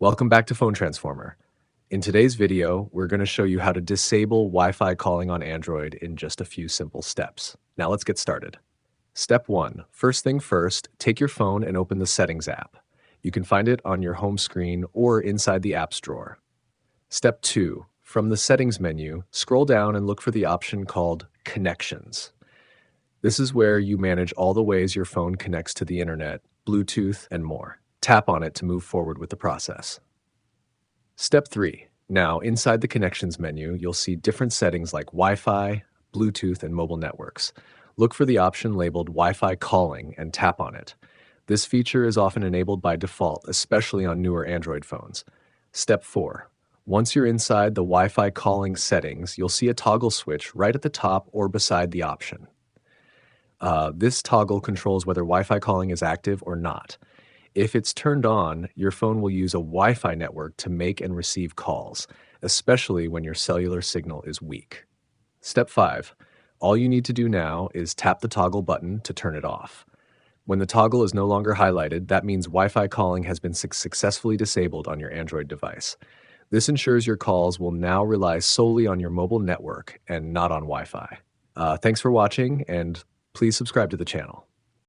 Welcome back to Phone Transformer. In today's video, we're going to show you how to disable Wi-Fi calling on Android in just a few simple steps. Now let's get started. Step 1. First thing first, take your phone and open the Settings app. You can find it on your home screen or inside the apps drawer. Step 2. From the Settings menu, scroll down and look for the option called Connections. This is where you manage all the ways your phone connects to the internet, Bluetooth, and more. Tap on it to move forward with the process. Step 3. Now, inside the Connections menu, you'll see different settings like Wi-Fi, Bluetooth, and mobile networks. Look for the option labeled Wi-Fi Calling and tap on it. This feature is often enabled by default, especially on newer Android phones. Step 4. Once you're inside the Wi-Fi Calling settings, you'll see a toggle switch right at the top or beside the option. This toggle controls whether Wi-Fi calling is active or not. If it's turned on, your phone will use a Wi-Fi network to make and receive calls, especially when your cellular signal is weak. Step 5. All you need to do now is tap the toggle button to turn it off. When the toggle is no longer highlighted, that means Wi-Fi calling has been successfully disabled on your Android device. This ensures your calls will now rely solely on your mobile network and not on Wi-Fi. Thanks for watching, and please subscribe to the channel.